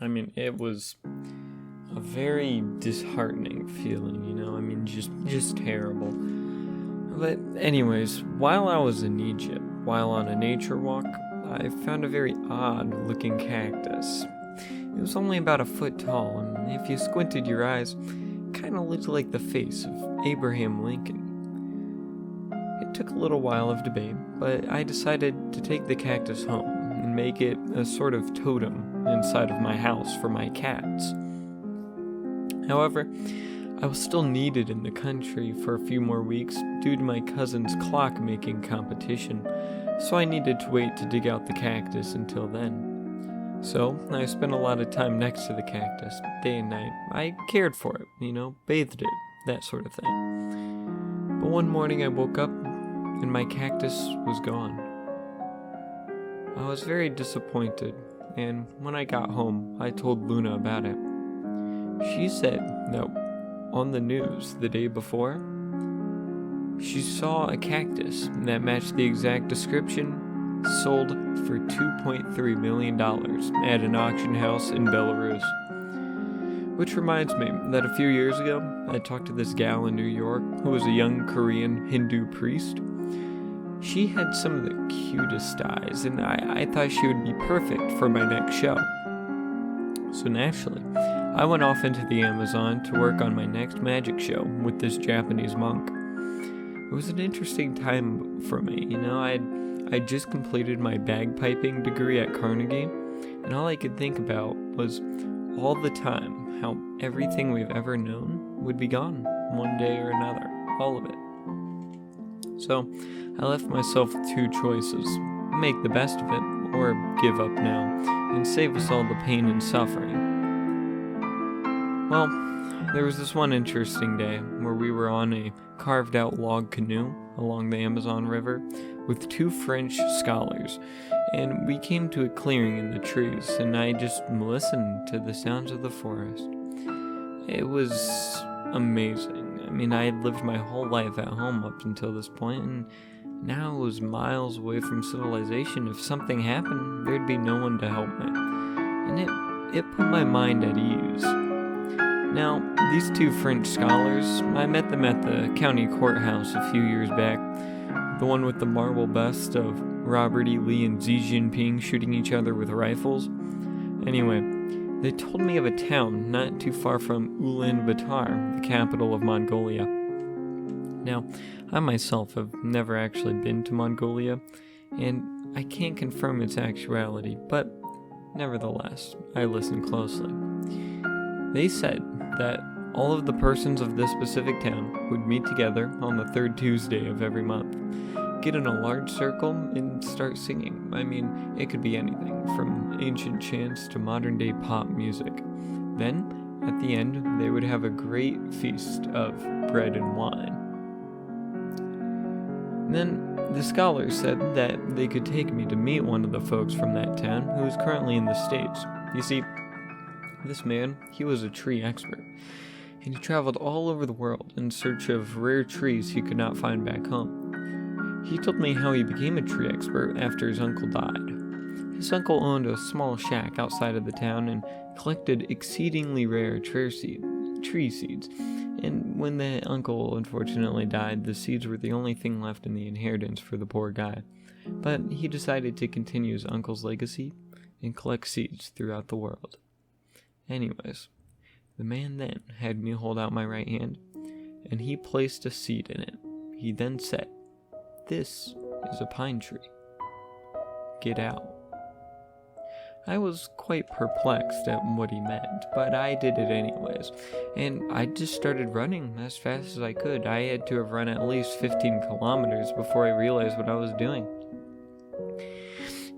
I mean, it was a very disheartening feeling, just terrible. But anyways, while I was in Egypt, while on a nature walk, I found a very odd looking cactus. It was only about a foot tall, and if you squinted your eyes, it kind of looked like the face of Abraham Lincoln. It took a little while of debate, but I decided to take the cactus home and make it a sort of totem inside of my house for my cats. However, I was still needed in the country for a few more weeks due to my cousin's clock-making competition, so I needed to wait to dig out the cactus until then. So, I spent a lot of time next to the cactus, day and night. I cared for it, bathed it, that sort of thing. But one morning I woke up, and my cactus was gone. I was very disappointed, and when I got home, I told Luna about it. She said that on the news the day before, she saw a cactus that matched the exact description, sold for $2.3 million at an auction house in Belarus. Which reminds me that a few years ago, I talked to this gal in New York who was a young Korean Hindu priest. She had some of the cutest eyes, and I thought she would be perfect for my next show. So naturally, I went off into the Amazon to work on my next magic show with this Japanese monk. It was an interesting time for me, I'd just completed my bagpiping degree at Carnegie, and all I could think about was all the time how everything we've ever known would be gone one day or another, all of it. So I left myself with two choices: make the best of it, or give up now and save us all the pain and suffering. Well, there was this one interesting day where we were on a carved out log canoe along the Amazon River with two French scholars, and we came to a clearing in the trees, and I just listened to the sounds of the forest. It was amazing. I had lived my whole life at home up until this point, and now I was miles away from civilization. If something happened, there'd be no one to help me, and it put my mind at ease. Now, these two French scholars, I met them at the county courthouse a few years back, the one with the marble bust of Robert E. Lee and Xi Jinping shooting each other with rifles. Anyway, they told me of a town not too far from Ulaanbaatar, the capital of Mongolia. Now, I myself have never actually been to Mongolia, and I can't confirm its actuality, but nevertheless, I listened closely. They said that all of the persons of this specific town would meet together on the third Tuesday of every month, get in a large circle, and start singing. It could be anything, from ancient chants to modern-day pop music. Then, at the end, they would have a great feast of bread and wine. Then, the scholars said that they could take me to meet one of the folks from that town who is currently in the States. You see, this man, he was a tree expert, and he traveled all over the world in search of rare trees he could not find back home. He told me how he became a tree expert after his uncle died. His uncle owned a small shack outside of the town and collected exceedingly rare tree seeds, and when the uncle unfortunately died, the seeds were the only thing left in the inheritance for the poor guy. But he decided to continue his uncle's legacy and collect seeds throughout the world. Anyways, the man then had me hold out my right hand, and he placed a seed in it. He then said, "This is a pine tree. Get out." I was quite perplexed at what he meant, but I did it anyways, and I just started running as fast as I could. I had to have run at least 15 kilometers before I realized what I was doing.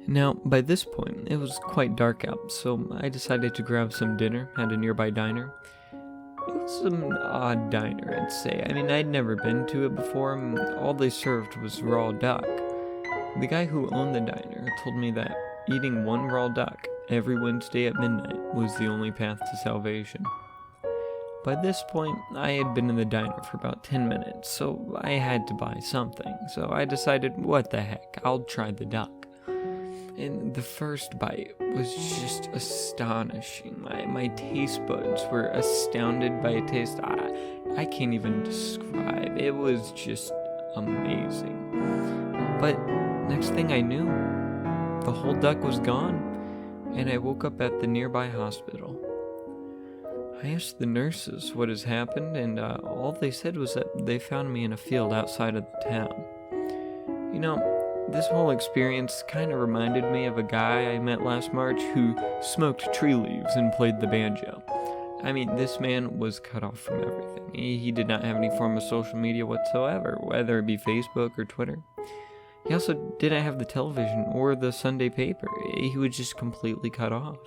Now, by this point, it was quite dark out, so I decided to grab some dinner at a nearby diner. It was an odd diner, I'd say. I'd never been to it before, and all they served was raw duck. The guy who owned the diner told me that eating one raw duck every Wednesday at midnight was the only path to salvation. By this point, I had been in the diner for about 10 minutes, so I had to buy something. So I decided, what the heck, I'll try the duck. And the first bite was just astonishing. My taste buds were astounded by a taste I can't even describe. It was just amazing. But next thing I knew, the whole duck was gone, and I woke up at the nearby hospital. I asked the nurses what has happened, and all they said was that they found me in a field outside of the town. You know, this whole experience kind of reminded me of a guy I met last March who smoked tree leaves and played the banjo. I mean, this man was cut off from everything. He did not have any form of social media whatsoever, whether it be Facebook or Twitter. He also didn't have the television or the Sunday paper. He was just completely cut off.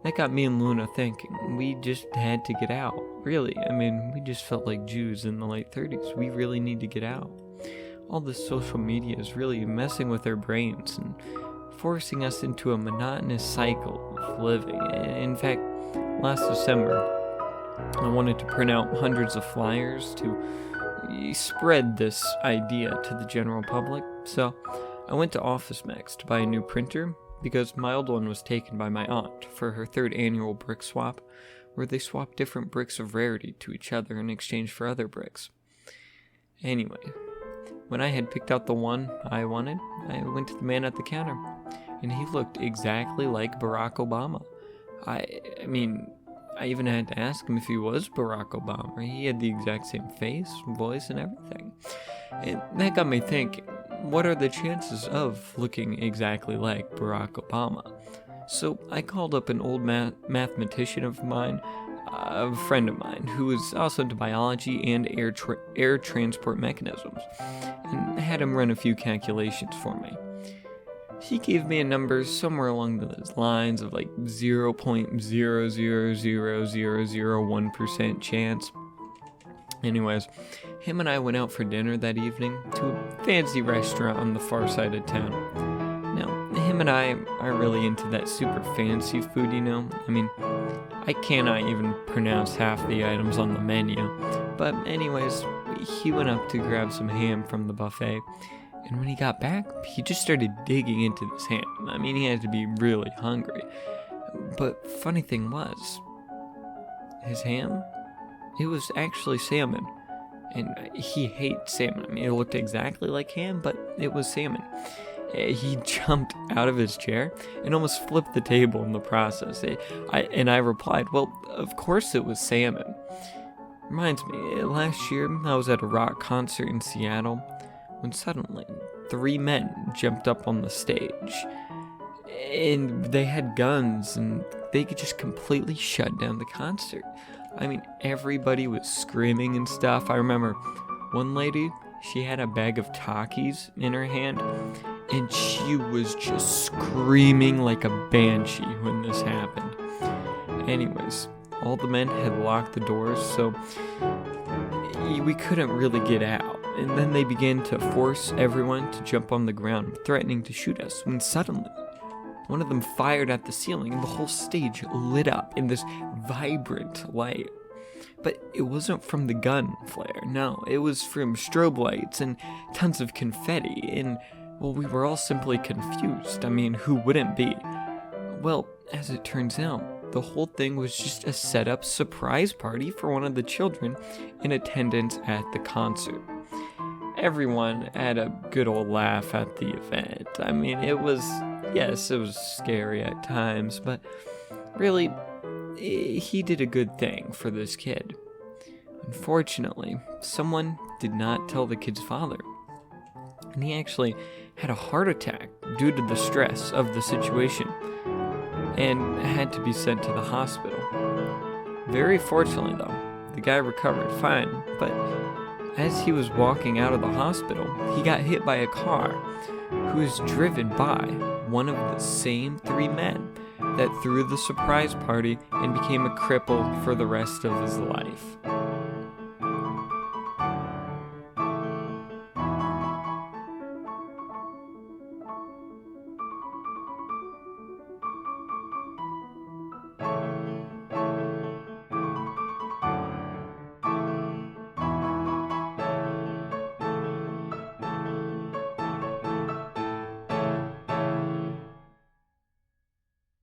That got me and Luna thinking. We just had to get out. Really, I mean, we just felt like Jews in the late 30s. We really need to get out. All this social media is really messing with our brains and forcing us into a monotonous cycle of living. In fact, last December, I wanted to print out hundreds of flyers to spread this idea to the general public. So I went to Office Max to buy a new printer because my old one was taken by my aunt for her 3rd annual brick swap, where they swap different bricks of rarity to each other in exchange for other bricks. Anyway, when I had picked out the one I wanted, I went to the man at the counter, and he looked exactly like Barack Obama. I mean, I even had to ask him if he was Barack Obama. He had the exact same face, voice, and everything. And that got me thinking, what are the chances of looking exactly like Barack Obama? So I called up an old mathematician of mine, a friend of mine, who was also into biology and air transport mechanisms, and had him run a few calculations for me. He gave me a number somewhere along those lines of like 0.0000001% chance. Anyways, him and I went out for dinner that evening to a fancy restaurant on the far side of town. Now, him and I aren't really into that super fancy food, you know? I mean, I cannot even pronounce half the items on the menu. But anyways, he went up to grab some ham from the buffet, and when he got back, he just started digging into this ham. I mean, he had to be really hungry. But funny thing was, his ham, it was actually salmon. And he hates salmon. I mean, it looked exactly like ham, but it was salmon. He jumped out of his chair and almost flipped the table in the process. I replied, well, of course it was salmon. Reminds me, last year I was at a rock concert in Seattle when suddenly 3 men jumped up on the stage. And they had guns and they could just completely shut down the concert. I mean, everybody was screaming and stuff. I remember one lady, she had a bag of Takis in her hand, and she was just screaming like a banshee when this happened. Anyways, all the men had locked the doors, so we couldn't really get out. And then they began to force everyone to jump on the ground, threatening to shoot us, when suddenly one of them fired at the ceiling and the whole stage lit up in this vibrant light. But it wasn't from the gun flare, no, it was from strobe lights and tons of confetti, and, well, we were all simply confused. I mean, who wouldn't be? Well, as it turns out, the whole thing was just a set-up surprise party for one of the children in attendance at the concert. Everyone had a good old laugh at the event. I mean, it was scary at times, but really, he did a good thing for this kid. Unfortunately, someone did not tell the kid's father, and he actually had a heart attack due to the stress of the situation and had to be sent to the hospital. Very fortunately, though, the guy recovered fine, but as he was walking out of the hospital, he got hit by a car who was driven by one of the same 3 men that threw the surprise party and became a cripple for the rest of his life.